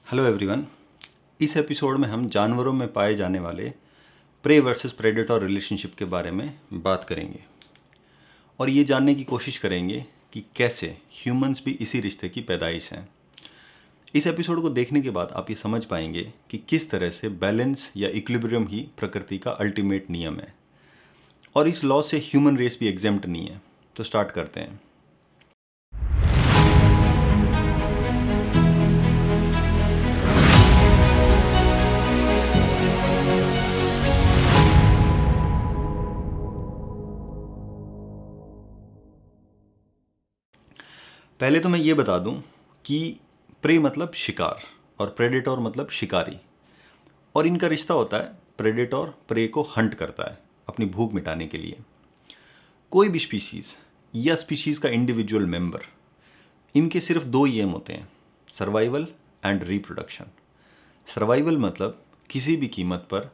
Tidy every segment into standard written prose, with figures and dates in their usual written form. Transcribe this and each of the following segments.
Hello everyone. इस episode में हम जानवरों में पाए जाने वाले प्रे वर्सेस प्रेडेटर रिलेशनशिप के बारे में बात करेंगे और ये जानने की कोशिश करेंगे कि कैसे ह्यूमंस भी इसी रिश्ते की पैदाइश हैं। इस एपिसोड को देखने के बाद आप ये समझ पाएंगे कि किस तरह से बैलेंस या इक्विलिब्रियम ही प्रकृति का अल्टीमेट नियम है और इस लॉ से ह्यूमन रेस भी एग्जेम्प्ट नहीं है। तो स्टार्ट करते हैं। पहले तो मैं ये बता दूं कि प्रे मतलब शिकार और प्रेडेटर मतलब शिकारी, और इनका रिश्ता होता है प्रेडेटर प्रे को हंट करता है अपनी भूख मिटाने के लिए। कोई भी स्पीशीज या स्पीशीज का इंडिविजुअल मेंबर, इनके सिर्फ दो ही एम होते हैं, सर्वाइवल एंड रिप्रोडक्शन। सर्वाइवल मतलब किसी भी कीमत पर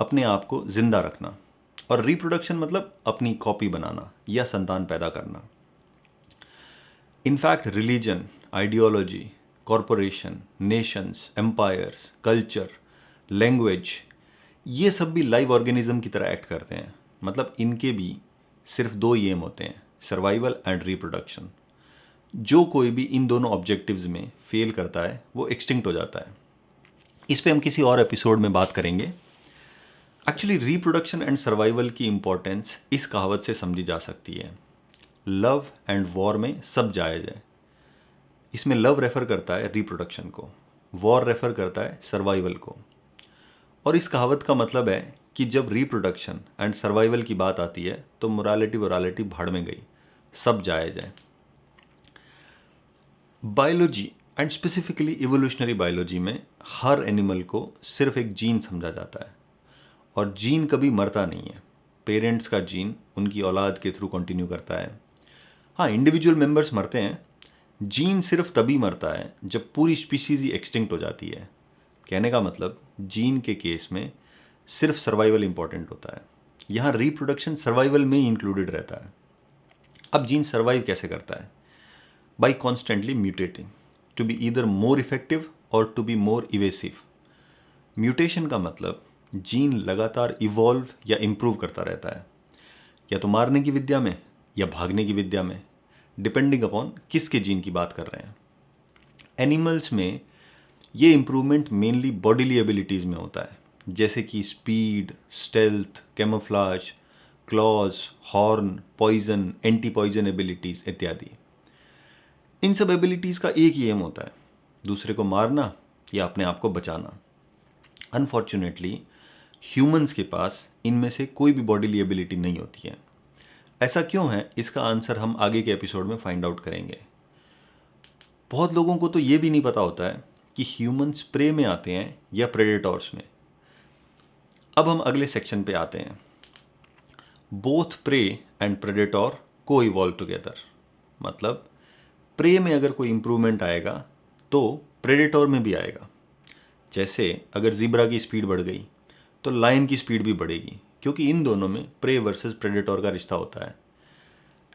अपने आप को जिंदा रखना, और रिप्रोडक्शन मतलब अपनी कॉपी बनाना या संतान पैदा करना। In fact religion, ideology, corporation, nations, empires, culture, language, ये सब भी लाइव ऑर्गेनिज्म की तरह एक्ट करते हैं। मतलब इनके भी सिर्फ दो ही एम होते हैं, सर्वाइवल एंड रिप्रोडक्शन। जो कोई भी इन दोनों ऑब्जेक्टिव्स में फेल करता है वो एक्सटिंक्ट हो जाता है। इस पे हम किसी और एपिसोड में बात करेंगे। एक्चुअली रिप्रोडक्शन एंड सर्वाइवल की इंपॉर्टेंस इस कहावत से समझी जा सकती है, लव एंड वॉर में सब जायज़ है। इसमें लव रेफर करता है रिप्रोडक्शन को, वॉर रेफर करता है सर्वाइवल को। और इस कहावत का मतलब है कि जब रिप्रोडक्शन एंड सर्वाइवल की बात आती है तो मोरालिटी भाड़ में गई, सब जायज़ है। Biology and specifically evolutionary biology में हर एनिमल को सिर्फ एक जीन समझा जाता है, और जीन कभी मरता नहीं है। पेरेंट्स का जीन उनकी औलाद के थ्रू कंटिन्यू करता है। हाँ, इंडिविजुअल मेंबर्स मरते हैं, जीन सिर्फ तभी मरता है जब पूरी स्पीशीज ही एक्सटिंक्ट हो जाती है। कहने का मतलब जीन के केस में सिर्फ सर्वाइवल इंपॉर्टेंट होता है, यहाँ रिप्रोडक्शन सर्वाइवल में ही इंक्लूडेड रहता है। अब जीन सर्वाइव कैसे करता है? By constantly mutating to be either more effective और to be more evasive. Mutation का मतलब जीन लगातार इवॉल्व या इंप्रूव करता रहता है, या तो मारने की विद्या में या भागने की विद्या में, डिपेंडिंग अपॉन किसके जीन की बात कर रहे हैं। एनिमल्स में ये इंप्रूवमेंट मेनली बॉडीली एबिलिटीज में होता है, जैसे कि speed, stealth, camouflage, claws, horn, poison, anti poison abilities इत्यादि। इन सब एबिलिटीज का एक ही एम होता है, दूसरे को मारना या अपने आप को बचाना। अनफॉर्चुनेटली ह्यूमंस के पास इनमें से कोई भी बॉडीली एबिलिटी नहीं होती है। ऐसा क्यों है, इसका आंसर हम आगे के एपिसोड में फाइंड आउट करेंगे। बहुत लोगों को तो ये भी नहीं पता होता है कि ह्यूमंस प्रे में आते हैं या प्रेडेटर्स में। अब हम अगले सेक्शन पे आते हैं। बोथ प्रे एंड प्रेडेटर को इवॉल्व टुगेदर। मतलब प्रे में अगर कोई इंप्रूवमेंट आएगा तो प्रेडेटर में भी आएगा। जैसे अगर ज़ीब्रा की स्पीड बढ़ गई तो लायन की स्पीड भी बढ़ेगी, क्योंकि इन दोनों में प्रे वर्सेस प्रेडेटर का रिश्ता होता है।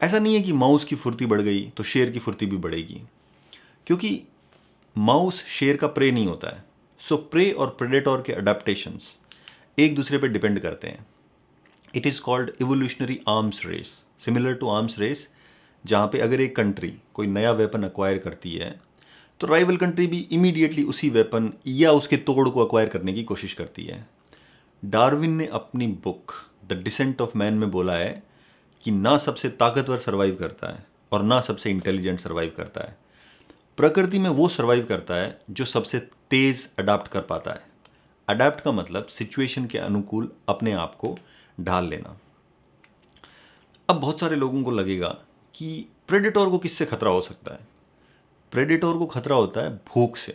ऐसा नहीं है कि माउस की फुर्ती बढ़ गई तो शेर की फुर्ती भी बढ़ेगी, क्योंकि माउस शेर का प्रे नहीं होता है। सो प्रे और प्रेडेटर के अडेप्टेशंस एक दूसरे पर डिपेंड करते हैं। It is called evolutionary arms race, similar to arms race, जहाँ पे अगर एक कंट्री कोई नया वेपन एक्वायर करती है तो राइवल कंट्री भी इमीडिएटली उसी वेपन या उसके तोड़ को एक्वायर करने की कोशिश करती है। डार्विन ने अपनी book the descent of man में बोला है कि ना सबसे ताकतवर सर्वाइव करता है और ना सबसे इंटेलिजेंट सर्वाइव करता है। प्रकृति में वो सर्वाइव करता है जो सबसे तेज अडाप्ट कर पाता है। अडाप्ट का मतलब सिचुएशन के अनुकूल अपने आप को ढाल लेना। अब बहुत सारे लोगों को लगेगा कि प्रेडेटर को किससे खतरा हो सकता है? प्रेडेटर को खतरा होता है भूख से।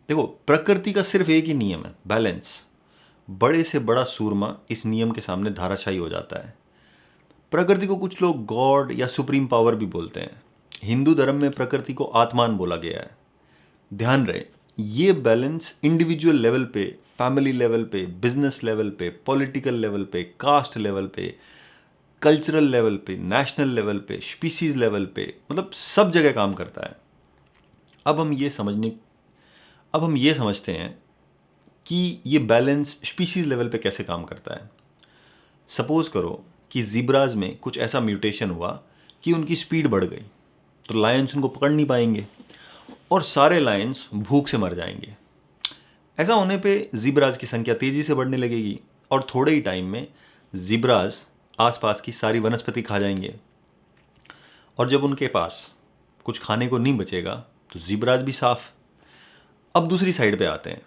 देखो, प्रकृति का सिर्फ एक ही नियम है, बैलेंस। बड़े से बड़ा सूरमा इस नियम के सामने धाराशायी हो जाता है। प्रकृति को कुछ लोग गॉड या सुप्रीम पावर भी बोलते हैं। हिंदू धर्म में प्रकृति को आत्मान बोला गया है। ध्यान रहे, ये बैलेंस इंडिविजुअल लेवल पे, फैमिली लेवल पे, बिजनेस लेवल पे, पॉलिटिकल लेवल पे, कास्ट लेवल पे, कल्चरल लेवल पे, नेशनल लेवल पे, स्पीसीज लेवल पे, मतलब सब जगह काम करता है। अब हम ये अब हम ये समझते हैं कि ये बैलेंस स्पीशीज लेवल पे कैसे काम करता है। सपोज करो कि ज़ीब्राज में कुछ ऐसा म्यूटेशन हुआ कि उनकी स्पीड बढ़ गई, तो लायंस उनको पकड़ नहीं पाएंगे और सारे लायंस भूख से मर जाएंगे। ऐसा होने पे ज़ीब्राज की संख्या तेज़ी से बढ़ने लगेगी और थोड़े ही टाइम में ज़ीब्राज आसपास की सारी वनस्पति खा जाएंगे। और जब उनके पास कुछ खाने को नहीं बचेगा तो ज़ीब्राज भी साफ। अब दूसरी साइड पे आते हैं।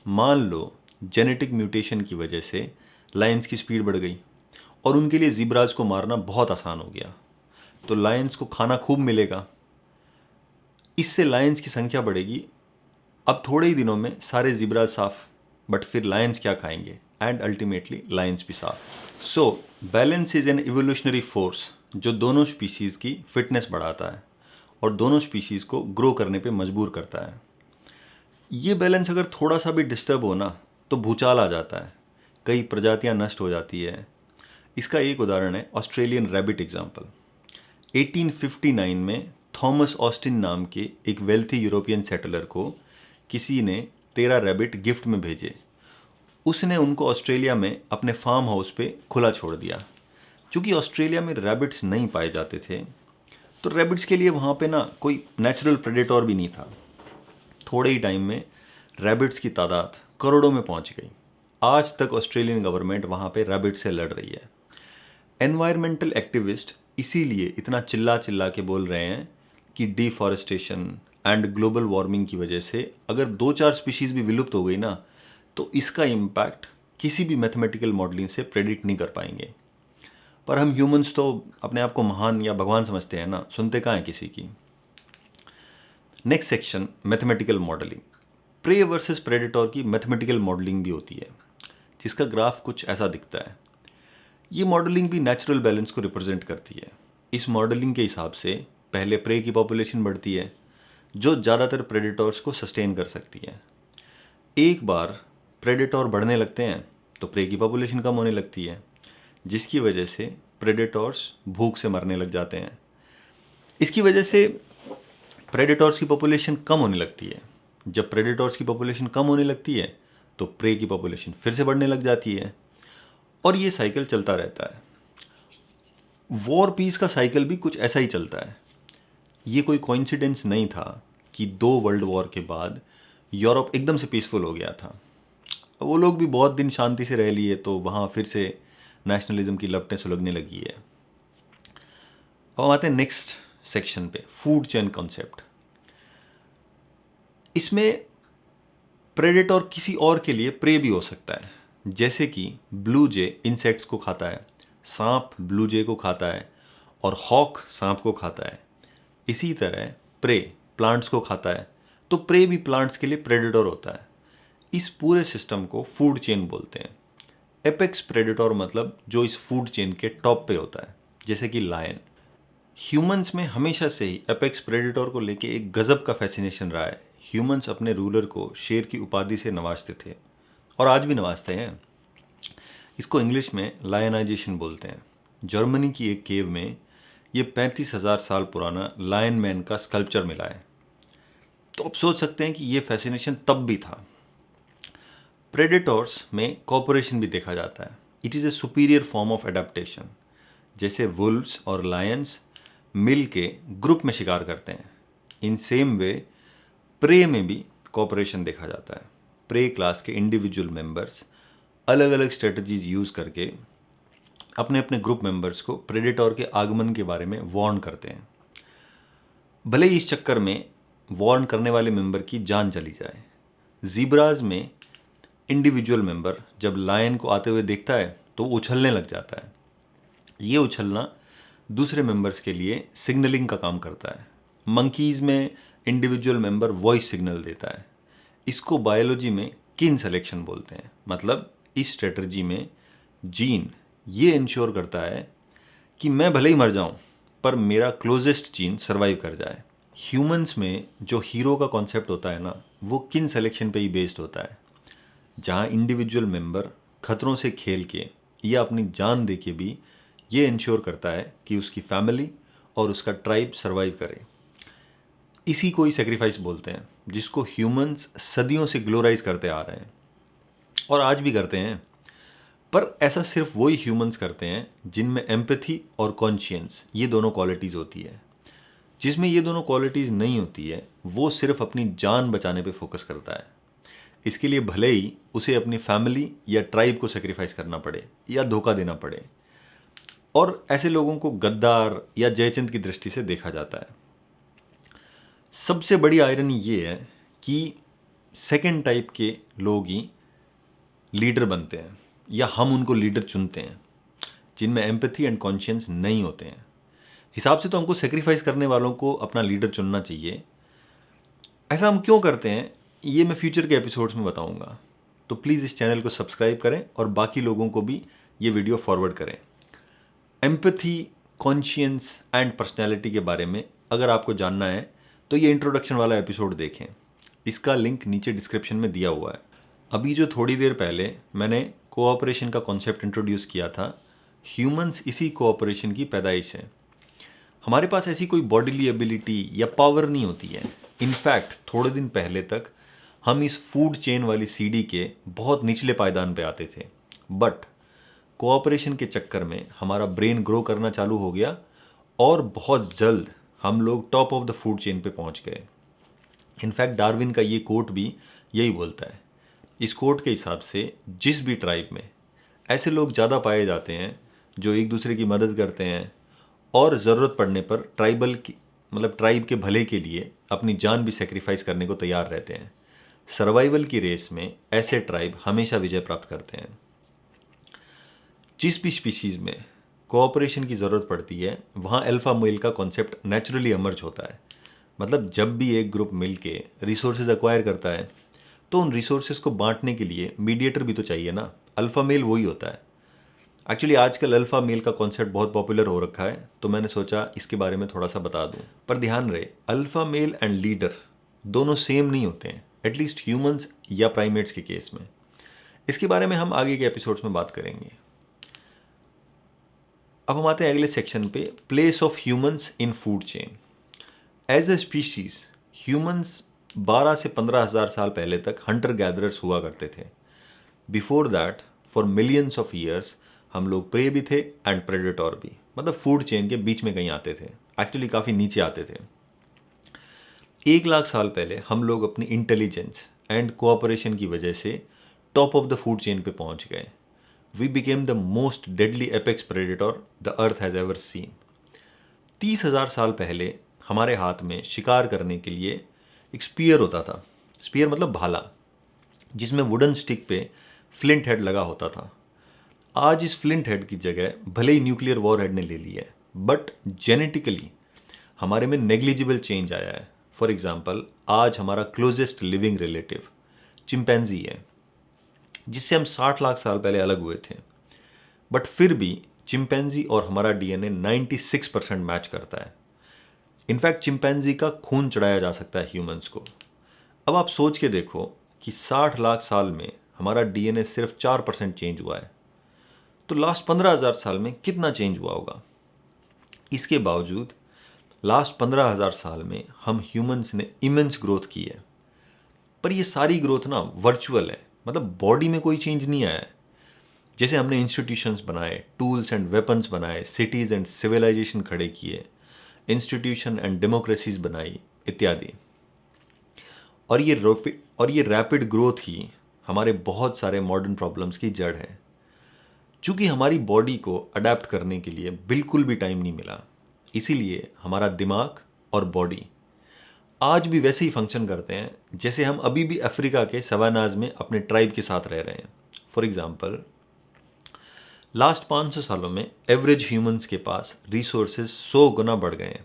मान लो जेनेटिक म्यूटेशन की वजह से लायंस की स्पीड बढ़ गई और उनके लिए ज़ीब्राज को मारना बहुत आसान हो गया, तो लायंस को खाना खूब मिलेगा। इससे लायंस की संख्या बढ़ेगी। अब थोड़े ही दिनों में सारे ज़ीब्राज साफ, बट फिर लायंस क्या खाएंगे, एंड अल्टीमेटली लायंस भी साफ। So balance is an evolutionary force जो दोनों स्पीशीज़ की फिटनेस बढ़ाता है और दोनों स्पीशीज़ को ग्रो करने पे मजबूर करता है। ये बैलेंस अगर थोड़ा सा भी डिस्टर्ब हो ना तो भूचाल आ जाता है, कई प्रजातियां नष्ट हो जाती है। इसका एक उदाहरण है ऑस्ट्रेलियन रैबिट एग्जाम्पल। 1859 में थॉमस ऑस्टिन नाम के एक वेल्थी यूरोपियन सेटलर को किसी ने 13 रैबिट गिफ्ट में भेजे। उसने उनको ऑस्ट्रेलिया में अपने फार्म हाउस पे खुला छोड़ दिया। चूंकि ऑस्ट्रेलिया में रैबिट्स नहीं पाए जाते थे तो रैबिट्स के लिए वहाँ पे ना कोई नेचुरल प्रेडेटर भी नहीं था। थोड़े ही टाइम में रैबिट्स की तादाद करोड़ों में पहुंच गई। आज तक ऑस्ट्रेलियन गवर्नमेंट वहाँ पे रैबिट से लड़ रही है। एनवायरमेंटल एक्टिविस्ट इसीलिए इतना चिल्ला चिल्ला के बोल रहे हैं कि डिफॉरेस्टेशन एंड ग्लोबल वार्मिंग की वजह से अगर 2-4 स्पीशीज़ भी विलुप्त हो गई ना तो इसका इम्पैक्ट किसी भी मैथमेटिकल मॉडलिंग से प्रेडिक्ट नहीं कर पाएंगे। पर हम ह्यूमंस तो अपने आप को महान या भगवान समझते हैं ना, सुनते कहाँ हैं किसी की। Next section mathematical modelling. Prey versus predator की मैथमेटिकल मॉडलिंग भी होती है, जिसका ग्राफ कुछ ऐसा दिखता है। ये मॉडलिंग भी नेचुरल बैलेंस को रिप्रेजेंट करती है। इस मॉडलिंग के हिसाब से पहले प्रे की पॉपुलेशन बढ़ती है जो ज़्यादातर प्रेडेटर्स को सस्टेन कर सकती है। एक बार प्रेडेटर बढ़ने लगते हैं तो प्रे की पॉपुलेशन कम होने लगती है, जिसकी वजह से प्रेडेटर्स भूख से मरने लग जाते हैं। इसकी वजह से प्रेडेटर्स की पॉपुलेशन कम होने लगती है। जब प्रेडेटर्स की पॉपुलेशन कम होने लगती है तो प्रे की पॉपुलेशन फिर से बढ़ने लग जाती है और ये साइकिल चलता रहता है। वॉर पीस का साइकिल भी कुछ ऐसा ही चलता है। ये कोई कोइंसिडेंस नहीं था कि 2 वर्ल्ड वॉर के बाद यूरोप एकदम से पीसफुल हो गया था। वो लोग भी बहुत दिन शांति से रह लिए तो वहाँ फिर से नेशनलिज्म की लपटें सुलगने लगी है। अब हम आते हैं नेक्स्ट सेक्शन पे, फूड चेन कॉन्सेप्ट। इसमें प्रेडेटर किसी और के लिए प्रे भी हो सकता है, जैसे कि ब्लू जे इंसेक्ट्स को खाता है, सांप ब्लू जे को खाता है और हॉक सांप को खाता है। इसी तरह प्रे प्लांट्स को खाता है, तो प्रे भी प्लांट्स के लिए प्रेडेटर होता है। इस पूरे सिस्टम को फूड चेन बोलते हैं। एपेक्स प्रेडेटर मतलब जो इस फूड चेन के टॉप पे होता है, जैसे कि लायन। ह्यूमंस में हमेशा से ही एपेक्स प्रेडेटर को लेके एक गजब का फैसिनेशन रहा है। ह्यूमंस अपने रूलर को शेर की उपाधि से नवाजते थे और आज भी नवाजते हैं। इसको इंग्लिश में लायनाइजेशन बोलते हैं। जर्मनी की एक केव में ये 35,000 साल पुराना लायन मैन का स्कल्पचर मिला है। तो आप सोच सकते हैं कि ये फैसिनेशन तब भी था। प्रेडेटर्स में कॉपरेशन भी देखा जाता है। It is a superior form of adaptation. जैसे वुल्व्स और लायंस मिल के ग्रुप में शिकार करते हैं, इन सेम वे प्रे में भी कॉपरेशन देखा जाता है। प्रे क्लास के इंडिविजुअल मेंबर्स अलग अलग स्ट्रेटजीज यूज़ करके अपने अपने ग्रुप मेंबर्स को प्रेडेटर के आगमन के बारे में वार्न करते हैं, भले ही इस चक्कर में वार्न करने वाले मेंबर की जान चली जाए। ज़ीब्राज में इंडिविजुअल मेंबर जब लायन को आते हुए देखता है तो वो उछलने लग जाता है। ये उछलना दूसरे मेंबर्स के लिए सिग्नलिंग का काम करता है। मंकीज़ में इंडिविजुअल मेंबर वॉइस सिग्नल देता है। इसको बायोलॉजी में किन सिलेक्शन बोलते हैं। मतलब इस स्ट्रेटजी में जीन ये इंश्योर करता है कि मैं भले ही मर जाऊं पर मेरा क्लोजेस्ट जीन सर्वाइव कर जाए। ह्यूमंस में जो हीरो का कॉन्सेप्ट होता है ना, वो किन सिलेक्शन पे ही बेस्ड होता है, जहां इंडिविजुअल मेंबर खतरों से खेल के या अपनी जान दे के भी ये इंश्योर करता है कि उसकी फैमिली और उसका ट्राइब सर्वाइव करे। इसी को ही सेक्रीफाइस बोलते हैं। जिसको ह्यूमंस सदियों से ग्लोराइज करते आ रहे हैं और आज भी करते हैं। पर ऐसा सिर्फ वही ह्यूमंस करते हैं जिनमें एम्पैथी और कॉन्शियंस ये दोनों क्वालिटीज़ होती है। जिसमें ये दोनों क्वालिटीज़ नहीं होती है वो सिर्फ अपनी जान बचाने पे फोकस करता है। इसके लिए भले ही उसे अपनी फैमिली या ट्राइब को सेक्रीफाइस करना पड़े या धोखा देना पड़े। और ऐसे लोगों को गद्दार या जयचंद की दृष्टि से देखा जाता है। सबसे बड़ी आयरनी ये है कि सेकेंड टाइप के लोग ही लीडर बनते हैं या हम उनको लीडर चुनते हैं जिनमें एम्पैथी एंड कॉन्शियंस नहीं होते हैं। हिसाब से तो हमको सेक्रीफाइस करने वालों को अपना लीडर चुनना चाहिए। ऐसा हम क्यों करते हैं ये मैं फ्यूचर के एपिसोड्स में बताऊंगा, तो प्लीज़ इस चैनल को सब्सक्राइब करें और बाकी लोगों को भी ये वीडियो फॉरवर्ड करें। एम्पैथी, कॉन्शियंस एंड पर्सनैलिटी के बारे में अगर आपको जानना है तो ये इंट्रोडक्शन वाला एपिसोड देखें, इसका लिंक नीचे डिस्क्रिप्शन में दिया हुआ है। अभी जो थोड़ी देर पहले मैंने कोऑपरेशन का कॉन्सेप्ट इंट्रोड्यूस किया था, ह्यूमंस इसी कोऑपरेशन की पैदाइश है। हमारे पास ऐसी कोई बॉडीली एबिलिटी या पावर नहीं होती है। इनफैक्ट थोड़े दिन पहले तक हम इस फूड चेन वाली सीढ़ी के बहुत निचले पायदान पे आते थे, बट कोऑपरेशन के चक्कर में हमारा ब्रेन ग्रो करना चालू हो गया और बहुत जल्द हम लोग top of the food chain पे पहुंच गए। इनफैक्ट डार्विन का ये कोट भी यही बोलता है। इस कोट के हिसाब से जिस भी ट्राइब में ऐसे लोग ज़्यादा पाए जाते हैं जो एक दूसरे की मदद करते हैं और ज़रूरत पड़ने पर ट्राइब के भले के लिए अपनी जान भी सेक्रीफाइस करने को तैयार रहते हैं। सर्वाइवल की रेस में ऐसे ट्राइब हमेशा विजय प्राप्त करते हैं। जिस भी स्पीशीज़ में कोऑपरेशन की ज़रूरत पड़ती है वहाँ अल्फा मेल का कॉन्सेप्ट नेचुरली इमर्ज होता है। मतलब जब भी एक ग्रुप मिल के रिसोर्सेज एक्वायर करता है तो उन रिसोर्सेज को बांटने के लिए मीडिएटर भी तो चाहिए ना। अल्फा मेल वही होता है। एक्चुअली आजकल अल्फा मेल का कॉन्सेप्ट बहुत पॉपुलर हो रखा है, तो मैंने सोचा इसके बारे में थोड़ा सा बता दूं। पर ध्यान रहे, अल्फा मेल एंड लीडर दोनों सेम नहीं होते हैं, एटलीस्ट ह्यूमंस या प्राइमेट्स के केस में। इसके बारे में हम आगे के एपिसोड्स में बात करेंगे। अब हम आते हैं अगले सेक्शन पे, place of humans in food chain. As a species humans 12 से 15,000 साल पहले तक हंटर गैदरर्स हुआ करते थे। Before that for millions of years हम लोग प्रे भी थे एंड प्रेडेटर भी, मतलब फूड चेन के बीच में कहीं आते थे, एक्चुअली काफ़ी नीचे आते थे। 1 लाख साल पहले हम लोग अपनी इंटेलिजेंस एंड कोऑपरेशन की वजह से top of the food chain पे पहुंच गए। We became the most deadly apex predator the earth has ever seen. 30,000 साल पहले हमारे हाथ में शिकार करने के लिए एक स्पीयर होता था। स्पीयर मतलब भाला, जिसमें वुडन स्टिक पे फ्लिंट हेड लगा होता था। आज इस फ्लिंट हेड की जगह भले ही न्यूक्लियर वॉर हेड ने ले ली है, बट जेनेटिकली हमारे में नेग्लिजिबल चेंज आया है। फॉर एग्जाम्पल, आज हमारा क्लोजेस्ट लिविंग रिलेटिव चिंपैंजी है, जिससे हम 60 लाख साल पहले अलग हुए थे। बट फिर भी चिंपैंजी और हमारा डीएनए 96% मैच करता है। इनफैक्ट चिंपैंजी का खून चढ़ाया जा सकता है ह्यूमंस को। अब आप सोच के देखो कि 60 लाख साल में हमारा डीएनए सिर्फ 4% चेंज हुआ है, तो लास्ट 15,000 साल में कितना चेंज हुआ होगा। इसके बावजूद लास्ट 15,000 साल में हम ह्यूमंस ने इमेंस ग्रोथ की है। पर ये सारी ग्रोथ ना वर्चुअल है, मतलब बॉडी में कोई चेंज नहीं आया है। जैसे हमने इंस्टीट्यूशंस बनाए, टूल्स एंड वेपन्स बनाए, सिटीज़ एंड सिविलाइजेशन खड़े किए, इंस्टीट्यूशन एंड डेमोक्रेसीज बनाई इत्यादि। और ये रैपिड ग्रोथ ही हमारे बहुत सारे मॉडर्न प्रॉब्लम्स की जड़ है। चूँकि हमारी बॉडी को अडेप्ट करने के लिए बिल्कुल भी टाइम नहीं मिला, इसीलिए हमारा दिमाग और बॉडी आज भी वैसे ही फंक्शन करते हैं जैसे हम अभी भी अफ्रीका के सवानाज में अपने ट्राइब के साथ रह रहे हैं। फॉर एग्जाम्पल, लास्ट 500 सालों में एवरेज ह्यूमंस के पास रिसोर्सेज 100 गुना बढ़ गए हैं।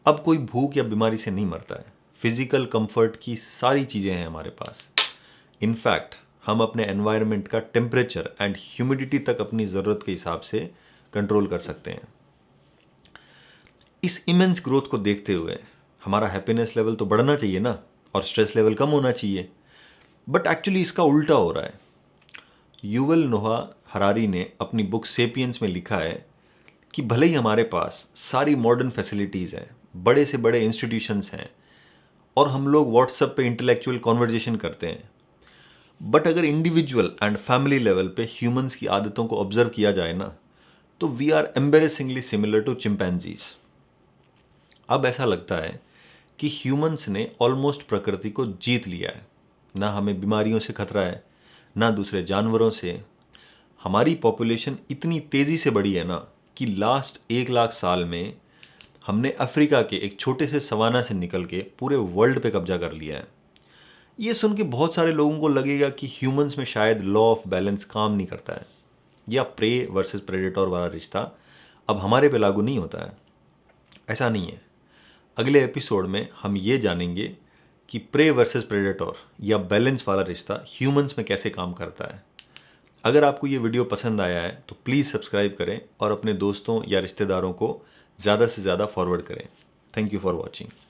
अब कोई भूख या बीमारी से नहीं मरता है। फिजिकल कंफर्ट की सारी चीज़ें हैं हमारे पास। इनफैक्ट हम अपने एनवायरनमेंट का टेम्परेचर एंड ह्यूमिडिटी तक अपनी ज़रूरत के हिसाब से कंट्रोल कर सकते हैं। इस इमेंस ग्रोथ को देखते हुए हमारा हैप्पीनेस लेवल तो बढ़ना चाहिए ना, और स्ट्रेस लेवल कम होना चाहिए। बट एक्चुअली इसका उल्टा हो रहा है। युवल नोहा हरारी ने अपनी बुक सेपियंस में लिखा है कि भले ही हमारे पास सारी मॉडर्न फैसिलिटीज़ हैं, बड़े से बड़े इंस्टीट्यूशंस हैं और हम लोग व्हाट्सएप पे इंटेलेक्चुअल कॉन्वर्जेशन करते हैं। बट अगर इंडिविजुअल एंड फैमिली लेवल पे ह्यूमंस की आदतों को ऑब्जर्व किया जाए ना, तो we are embarrassingly similar to chimpanzees. अब ऐसा लगता है कि ह्यूमंस ने ऑलमोस्ट प्रकृति को जीत लिया है। ना हमें बीमारियों से खतरा है, ना दूसरे जानवरों से। हमारी पॉपुलेशन इतनी तेजी से बढ़ी है ना कि लास्ट 1 लाख साल में हमने अफ्रीका के एक छोटे से सवाना से निकल के पूरे वर्ल्ड पे कब्जा कर लिया है। ये सुन के बहुत सारे लोगों को लगेगा कि ह्यूमंस में शायद लॉ ऑफ बैलेंस काम नहीं करता है, या प्रे वर्सेस प्रेडेटर वाला रिश्ता अब हमारे पे लागू नहीं होता है। ऐसा नहीं है। अगले एपिसोड में हम ये जानेंगे कि प्रे वर्सेस प्रेडेटर या बैलेंस वाला रिश्ता ह्यूमंस में कैसे काम करता है। अगर आपको ये वीडियो पसंद आया है तो प्लीज़ सब्सक्राइब करें और अपने दोस्तों या रिश्तेदारों को ज़्यादा से ज़्यादा फॉरवर्ड करें। Thank you for watching.